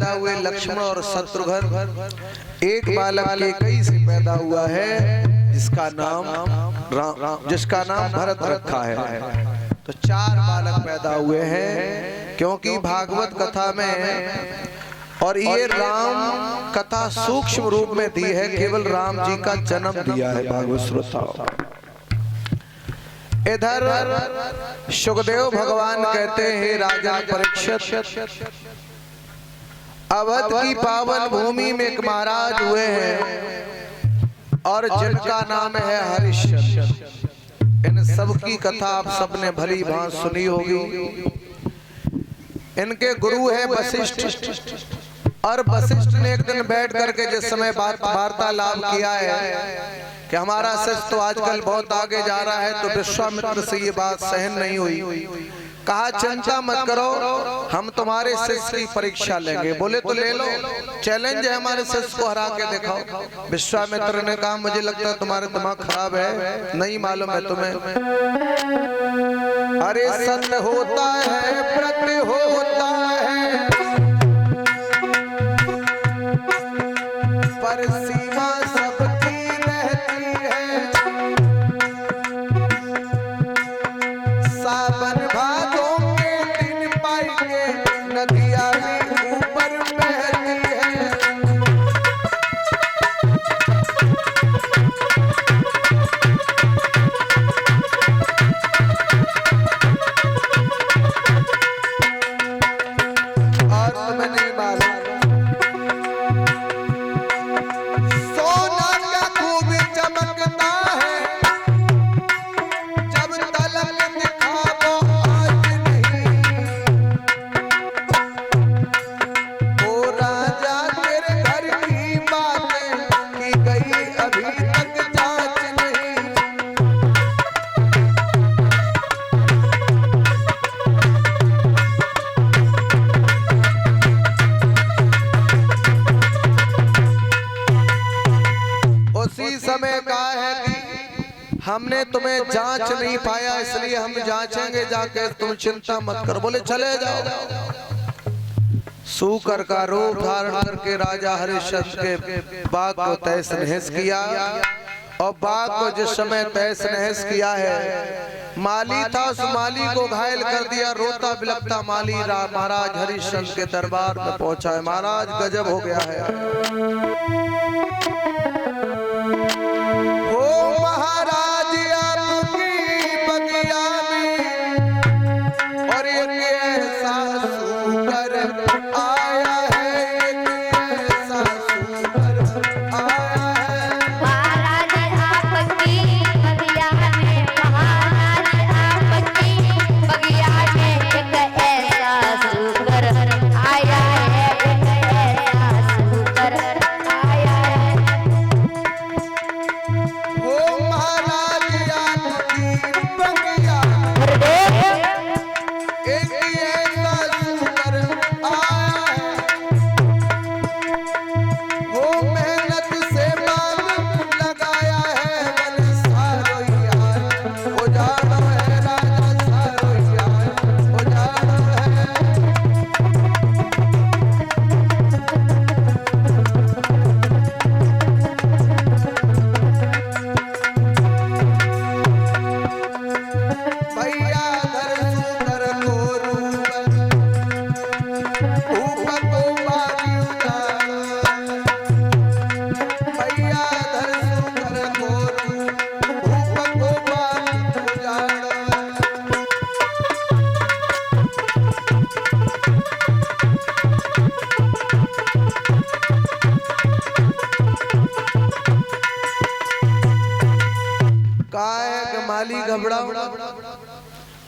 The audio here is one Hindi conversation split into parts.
पैदा हुए लक्ष्मण और शत्रुघ्न, एक बालक कैकेयी से पैदा हुआ है जिसका नाम भरत रखा है। तो 4 बालक पैदा हुए हैं, क्योंकि भागवत कथा में और ये राम कथा सूक्ष्म रूप में दी है, केवल राम जी का जन्म दिया है भागवत श्रोताओं। इधर सुखदेव भगवान कहते हैं, राजा परीक्षित, अवध की पावन भूमि में एक महाराज हुए हैं और जिनका नाम है हरिश्चंद्र। इन सबकी कथा आप सबने भली भांति सुनी होगी। इनके गुरु है वशिष्ठ, और वशिष्ठ ने एक दिन बैठ करके जिस समय वार्तालाप किया है कि हमारा शिष्य तो आजकल बहुत आगे जा रहा है, तो विश्वामित्र से ये बात सहन नहीं हुई। कहा चिंता मत करो, हम तुम्हारे शिष्य की परीक्षा लेंगे। बोले तो ले लो, चैलेंज है, हमारे शिष्य को हरा के दिखाओ। विश्वामित्र ने कहा मुझे लगता है तुम्हारा दिमाग खराब है, नहीं मालूम है तुम्हें। अरे सत्य होता है, प्रत्य होता है, पर सीमा सबकी रहती है। सावन भादों के दिन पाएंगे, नदियाँ भी ऊपर बहती है। और तुम्हें नहीं मालूम, हमने तुम्हें जांच नहीं पाया, इसलिए हम जांचेंगे जाके, तुम चिंता मत करो। बोले चले जाओ। सूकर का रूप धारण करके राजा हरिश्चंद्र के बाग को तहस नहस किया, और बाग को जिस समय तहस नहस किया है, माली था, उस माली को घायल कर दिया। रोता बिलखता माली महाराज हरिश्चंद्र के दरबार में पहुंचा है। महाराज गजब हो गया है,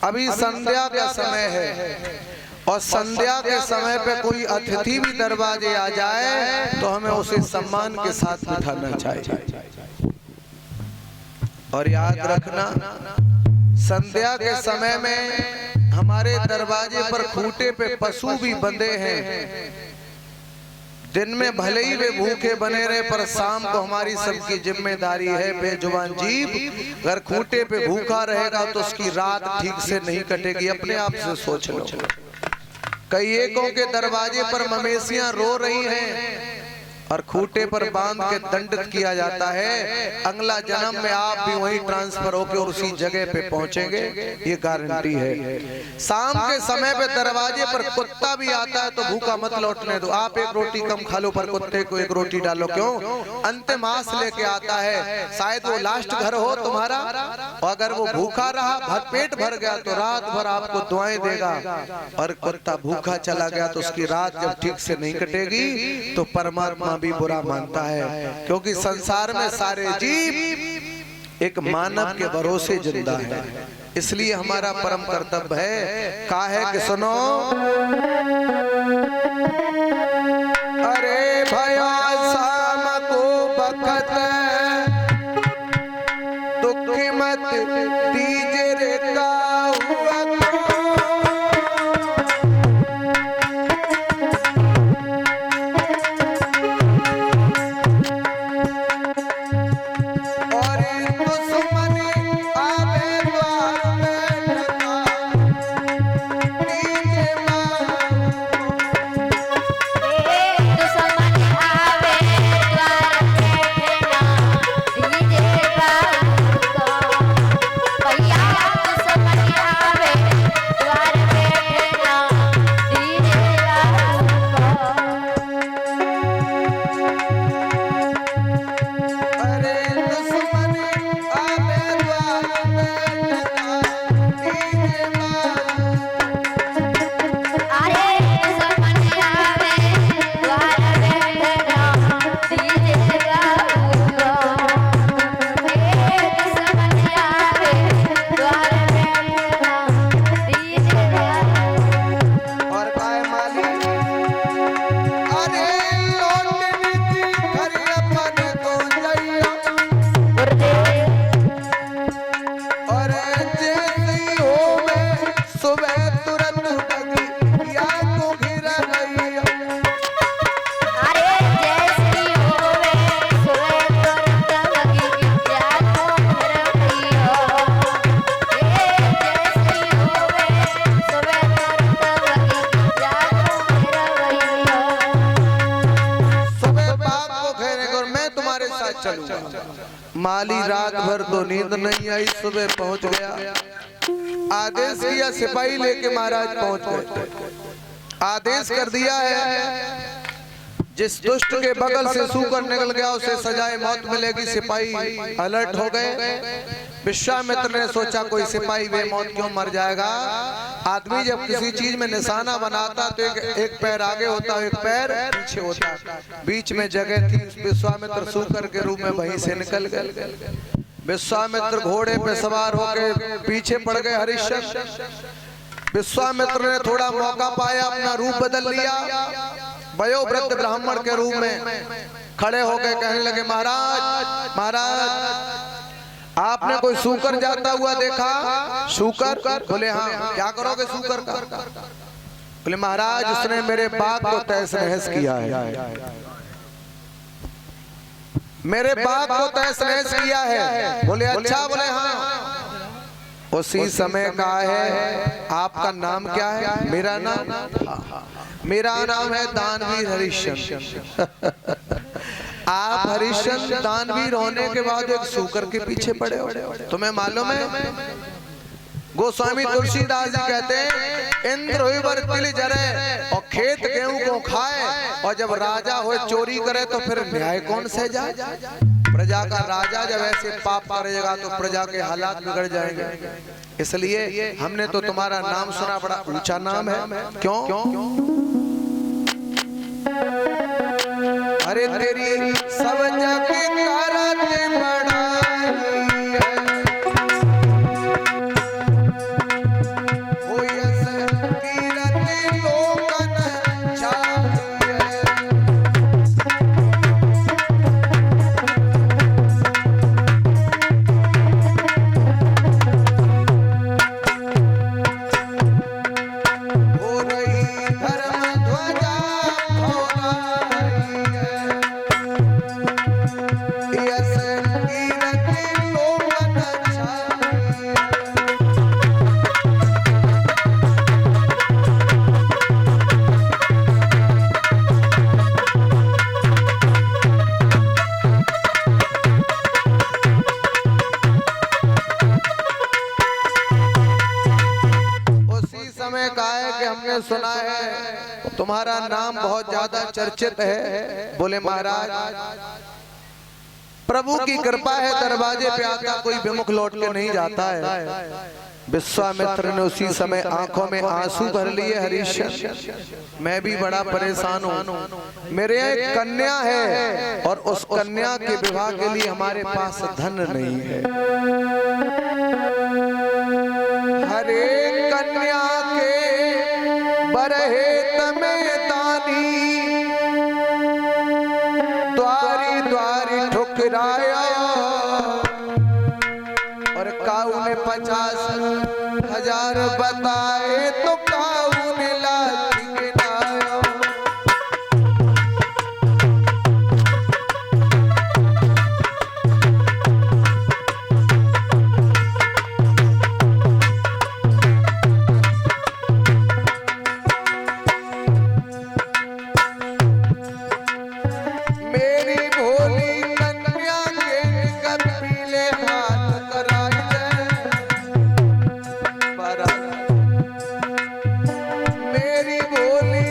अभी संध्या का समय है, और संध्या के समय पे कोई अतिथि भी दरवाजे आ जाए तो हमें उसे सम्मान के साथ बिठाना चाहिए। और याद रखना, संध्या के समय में हमारे दरवाजे पर खूंटे पे पशु भी बंधे हैं। दिन में भले ही वे भूखे बने रहे, पर शाम को हमारी सबकी जिम्मेदारी है। बेजुबान जीव अगर खूंटे पे भूखा रहेगा तो उसकी रात ठीक से नहीं कटेगी। अपने आप से सोच लो। कईयों के दरवाजे पर मवेशियां रो रही हैं और खूंटे पर बांध के दंडित किया जाता है। अगला जन्म में आप भी वहीं ट्रांसफर होकर और उसी जगह पे पहुंचेंगे, ये गारंटी है। शाम के समय पे दरवाजे पर कुत्ता भी आता है तो भूखा मत लौटने दो। आप एक रोटी कम खा लो पर कुत्ते को एक रोटी डालो, क्यों? अंतिम आस लेके आता है, शायद वो लास्ट घर हो तुम्हारा, और अगर वो भूखा रहा, पेट भर गया तो रात भर आपको दुआएं देगा, और कुत्ता भूखा चला गया तो उसकी रात जब ठीक से नहीं कटेगी तो परमात्मा भी बुरा मानता है। क्योंकि संसार में सारे जीव एक मानव के भरोसे जिंदा है, इसलिए हमारा परम कर्तव्य है का है कि सुनो, अरे भया शाम को बखत दुख मत दीजे रे माली रात भर तो नींद नहीं आई, सुबह पहुंच गया, आदेश किया सिपाही लेके महाराज पहुंच गए। आदेश कर दिया है जिस दुष्ट के बगल से सूकर निकल गया उसे सजाए मौत मिलेगी। सिपाही अलर्ट हो गए। विश्वामित्र ने सोचा कोई सिपाही बेमौत क्यों मर जाएगा। आदमी जब किसी चीज में निशाना बनाता तो एक पैर आगे होता है, एक पैर पीछे होता, बीच में जगह थी। विश्वामित्र सूकर के रूप में वहीं से निकल गए। विश्वामित्र घोड़े पे सवार होकर पीछे पड़ गए हरिश्चंद्र। विश्वामित्र ने थोड़ा मौका पाया, अपना रूप बदल लिया, वयोवृद्ध ब्राह्मण के रूप में खड़े हो गए। कहने लगे महाराज महाराज आपने कोई सूकर जाता हुआ देखा? सूकर? बोले हाँ। क्या करोगे सूकर का? बोले महाराज उसने मेरे बाग को तहस नहस किया है, मेरे बाग को तहस नहस किया है। बोले अच्छा? बोले हाँ। उसी समय का है। आपका नाम क्या है? मेरा नाम? मेरा नाम है दानवीर हरिश्चंद्र। आप हरिश्चंद्र दानवीर होने के बाद एक सूकर के पीछे पड़े हो, तुम्हें मालूम है? गोस्वामी तुलसीदास जी कहते हैं इंद्र हुई बरतिल जरे और खेत गेहूं को खाए, और जब राजा हो चोरी करे तो फिर न्याय कौन से जाए? प्रजा का राजा जब ऐसे पाप करेगा तो प्रजा के हालात बिगड़ जाएंगे। इसलिए हमने तो तुम्हारा नाम सुना, बड़ा ऊंचा नाम है। क्यों? अरे तेरी सब जग करत बड़ाई है, हो यस कीरत लोकन छाई है। हो रही धर्म ध्वजा फहराई है। हमने सुना है तुम्हारा नाम बहुत ज्यादा चर्चित है। बोले महाराज प्रभु की कृपा है, दरवाजे पे आता कोई विमुख लौट के नहीं जाता है। विश्वामित्र ने उसी समय आंखों में आंसू भर लिए। हरिश्चंद्र मैं भी बड़ा परेशान हूँ, मेरे एक कन्या है और उस कन्या के विवाह के लिए हमारे पास धन नहीं है। हरे कन्या के बरहे तमे दानी, द्वारी द्वारी ठुकराया और काऊ ने 50,000 बताए तो काऊ ने लाठी गिनाया। मेरी भोली कन्या के निकट पीले हाथ कराई मेरी भोली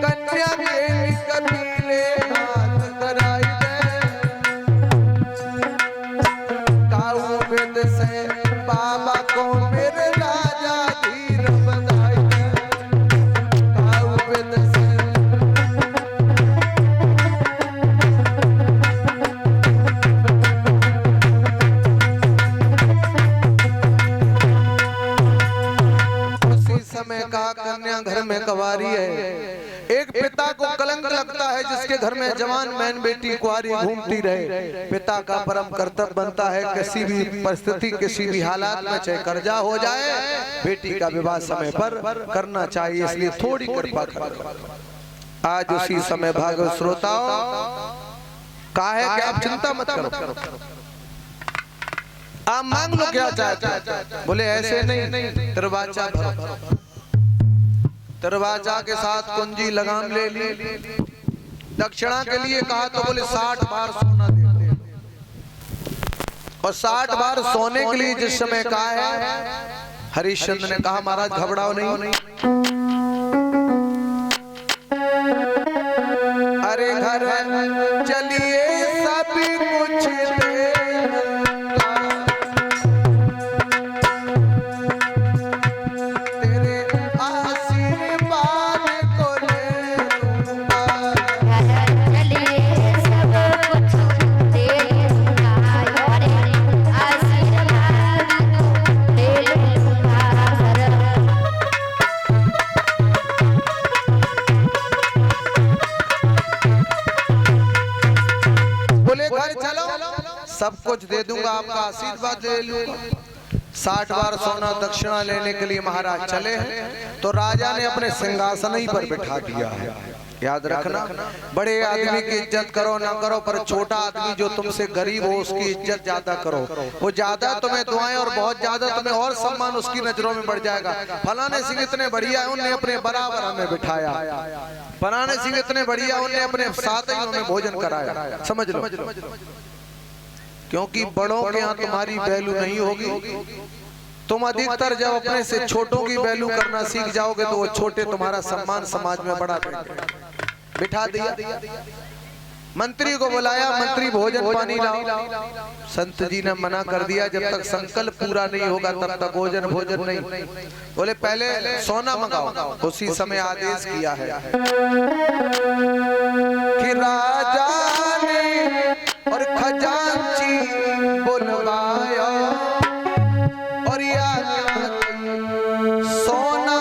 कन्या के कबीले हाथ कराई काऊ वेद से बाबा को मेरे राजा धीर बधाई काऊ वेद से समय कहा कन्या घर में कवारी है। एक पिता को कलंक लगता है जिसके घर में जवान मैन बेटी कुंवारी घूमती रहे। पिता का परम कर्तव्य बनता है किसी भी परिस्थिति किसी भी हालात में चाहे कर्जा हो जाए बेटी का विवाह समय पर करना चाहिए, इसलिए थोड़ी कृपा करो। आज उसी समय भागवत श्रोताओं कहा है कि आप चिंता मत करो, आप मांग लो क्या चाहते हैं। बोले ऐसे नहीं, दरवाजा भरो। दरवाजा के साथ कुंजी लगाम ले ली। दक्षिणा के लिए कहा तो बोले 60 बार सोना दे और 60 बार सोने के लिए जिस समय कहा है हरिश्चंद्र ने कहा महाराज घबराओ नहीं, अरे घर चलिए सभी कुछ दे सब कुछ दे दूंगा, आपका आशीर्वाद ले लूंगा। 60 बार सोना दक्षिणा लेने के लिए महाराज चले हैं तो राजा ने अपने सिंहासन ही पर बिठा दिया है। याद रखना, बड़े आदमी की इज्जत करो ना करो, पर छोटा आदमी जो तुमसे गरीब हो उसकी इज्जत ज्यादा करो। वो ज्यादा तुम्हें दुआएं और बहुत ज्यादा तुम्हें और सम्मान उसकी नजरों में बढ़ जाएगा। फलाने सिंह इतने बढ़िया उन्हें अपने बराबर हमें बिठाया, फलाने सिंह इतने बढ़िया उन्हें अपने साथ ही हमें भोजन कराया। समझ लो, क्योंकि बड़ों के यहाँ तुम्हारी वैल्यू नहीं होगी। तुम अधिकतर जब अपने से छोटों की वैल्यू करना सीख जाओगे तो वो छोटे तुम्हारा सम्मान समाज में बढ़ा देंगे। बिठा दिया, मंत्री को बुलाया, मंत्री भोजन पानी लाओ। संत जी ने मना कर दिया, जब तक संकल्प पूरा नहीं होगा तब तक भोजन नहीं। बोले पहले सोना मंगाओ। उसी समय आदेश किया है कि राजा ने और खजांची बुलवाया और सोना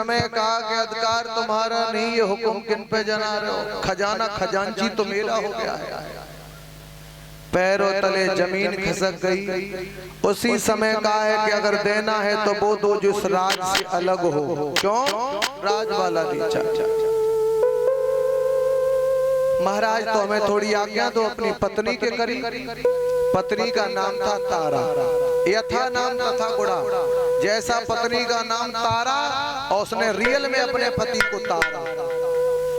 समय कहा कि अधिकार तुम्हारा नहीं, ये हुक्म किन पे जना रहे हो, खजाना खजांची तो मेरा हो गया है। पैरों तले जमीन खिसक गई। उसी समय कहा है कि अगर देना है तो वो दो जो इस राज से अलग हो। क्यों? राज वाला नीचा। महाराज तो हमें थोड़ी आज्ञा दो अपनी पत्नी के करी। पत्नी का नाम था तारा, यथा नाम तथा गुणा। जैसा पत्नी का नाम तारा और उसने रियल में अपने पति को तारा।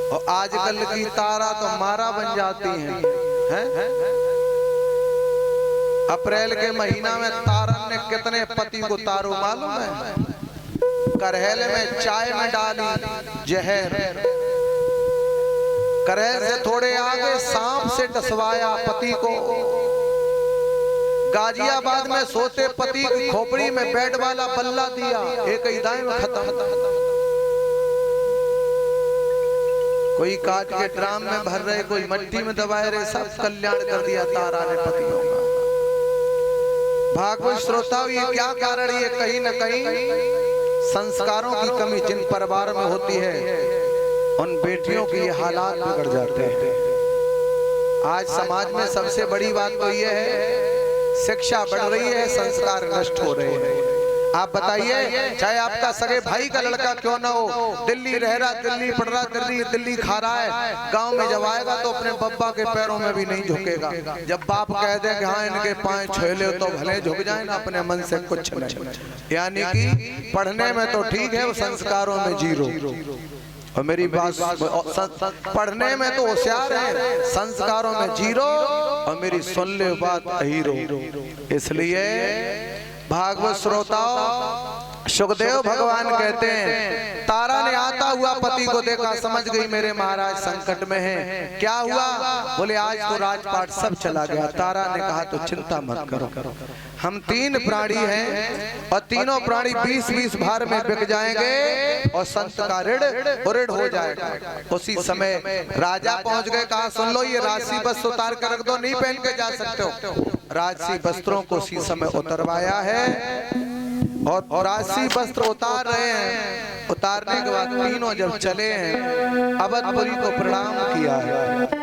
और आजकल की तारा तो मारा बन जाती हैं। अप्रैल के महीना में तारन ने कितने पति को तारो मालूम है? करहल में चाय में डाली जहर, करहल से थोड़े आगे सांप से डसवाया पति को। गाजियाबाद में सोते पति की खोपड़ी में बेड वाला बल्ला दिया, एक ही दाएं में खत्म। कोई काट के ड्राम में भर रहे, कोई मट्टी में दबाए रहे, सब कल्याण कर दिया तारा ने पतियों का। भागवत श्रोताओं, ये क्या कारण? ये कहीं न कहीं संस्कारों की कमी जिन परिवार में होती है उन बेटियों की ये हालात बिगड़ जाते हैं। आज समाज में सबसे बड़ी बात तो ये है, शिक्षा बढ़ रही है, संस्कार नष्ट हो रहे हैं। आप बताइए, चाहे आपका सगे भाई का लड़का क्यों ना हो, दिल्ली रह रहा, दिल्ली पढ़ रहा, दिल्ली खा रहा है, गांव में जब आएगा तो अपने बब्बा के पैरों में भी नहीं झुकेगा। जब बाप कह दे कि हाँ इनके पांव छेले तो भले झुक जाए ना, अपने मन से कुछ नहीं। यानी कि पढ़ने में तो ठीक है, वो संस्कारों में जीरो। और मेरी बात, पढ़ने में तो होशियार है, संस्कारों में जीरो। और मेरी सुन ले बात हीरो। इसलिए भागवत श्रोताओं, सुखदेव भगवान कहते हैं, तारा ने आता हुआ पति को देखा, समझ गई मेरे महाराज संकट में हैं। क्या हुआ? बोले आज तो राजपाट सब चला गया। तारा ने कहा तो चिंता मत करो, हम 3 प्राणी हैं और तीनों प्राणी 20-20 भार में बिक जाएंगे और संत का ऋण हो जाएगा। उसी समय राजा पहुंच गए, कहा सुन लो ये राशि वस्त्र उतार कर रख दो, नहीं पहन के जा सकते हो। राशि वस्त्रों को उसी समय उतरवाया है और राशि वस्त्र उतार रहे हैं। उतारने के बाद तीनों जब चले हैं, अवधपुरी को प्रणाम किया है।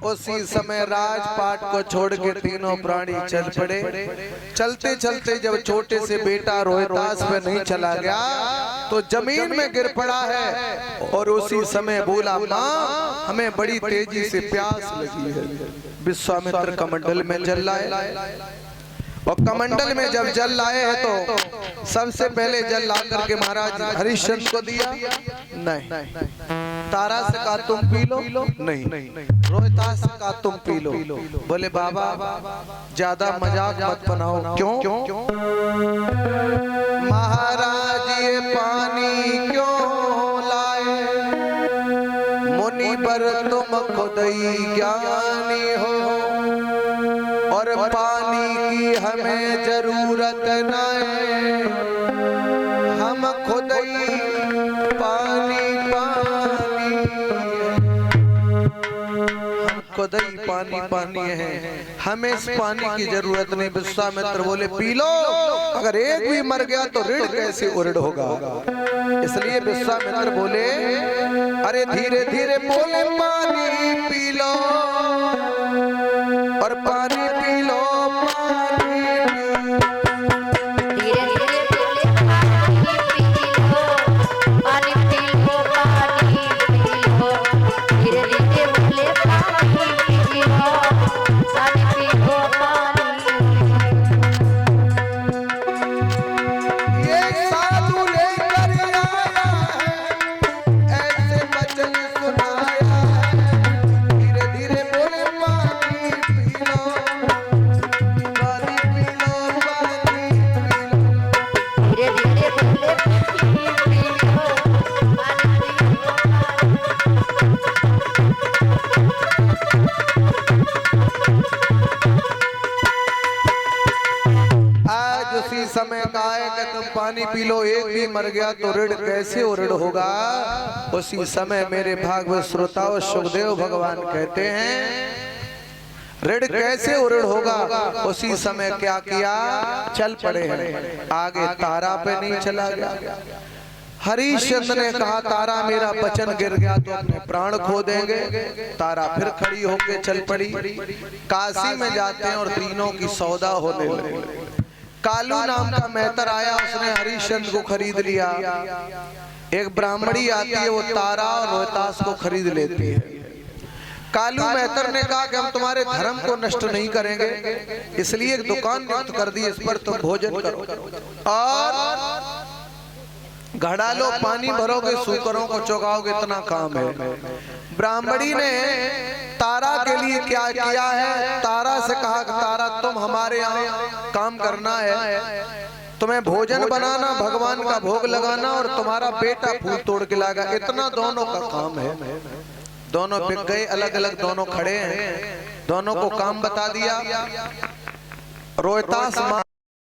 उसी समय राजपाट को छोड़ के तीनों प्राणी चल पड़े। चलते चलते जब छोटे से बेटा रोहितास पे नहीं चला गया तो जमीन में गिर पड़ा है और उसी समय बोला, माँ हमें बड़ी तेजी से प्यास लगी है। विश्वामित्र कमंडल में जल लाए और कमंडल में जब जल लाए हैं तो सबसे पहले जल ला करके महाराज हरिश्चंद्र को दिया। नहीं, तारा से कहा तुम पी लो, नहीं, रोहितास से कहा तुम पी लो। बोले बाबा ज्यादा मजाक मत बनाओ। क्यों? महाराज ये पानी क्यों लाए? मुनिवर तुम खुद ही ज्ञानी हो और पानी की हमें जरूरत नहीं, हम खुद ही पानी पानी पानी है, हमें इस पानी की जरूरत नहीं। विश्वामित्र बोले पी लो, अगर एक भी मर गया तो ऋण कैसे उऋण होगा। इसलिए विश्वामित्र बोले अरे धीरे धीरे बोले पानी पी लो, और पानी पी लो, समय का है कि तुम पानी पी लो, एक भी मर गया तो ऋण कैसे उऋण होगा। उसी समय मेरे भागवत श्रोताओं सुखदेव भगवान कहते हैं ऋण कैसे उऋण होगा। उसी समय क्या किया, चल पड़े हैं आगे, तारा पे नहीं चला गया। हरिश्चंद्र ने कहा तारा मेरा वचन गिर गया तो अपने प्राण खो देंगे। तारा फिर खड़ी होकर चल पड़ी। काशी में जाते हैं और तीनों की सौदा होने लगी। कालू नाम का मेहतर आया, उसने हरिश्चंद्र को खरीद लिया। एक ब्राह्मणी आती है, वो तारा और रोहतास को खरीद लेती है। कालू मेहतर ने कहा कि हम तुम्हारे धर्म को नष्ट नहीं करेंगे, इसलिए एक दुकान नियुक्त कर दी, इस पर तुम भोजन करो और घड़ा लो, पानी भरोगे, सूकरों को चौगाओगे, इतना काम है। ब्राह्मणी ने तारा के लिए क्या किया है, तारा से कहा कि तारा तुम हमारे यहाँ काम करना है, तुम्हें भोजन बनाना, भगवान का भोग लगाना और तुम्हारा बेटा फूल तोड़ के लाएगा, इतना दोनों का काम है। दोनों बिक गए, अलग अलग दोनों खड़े हैं, दोनों को काम बता दिया। रोहतास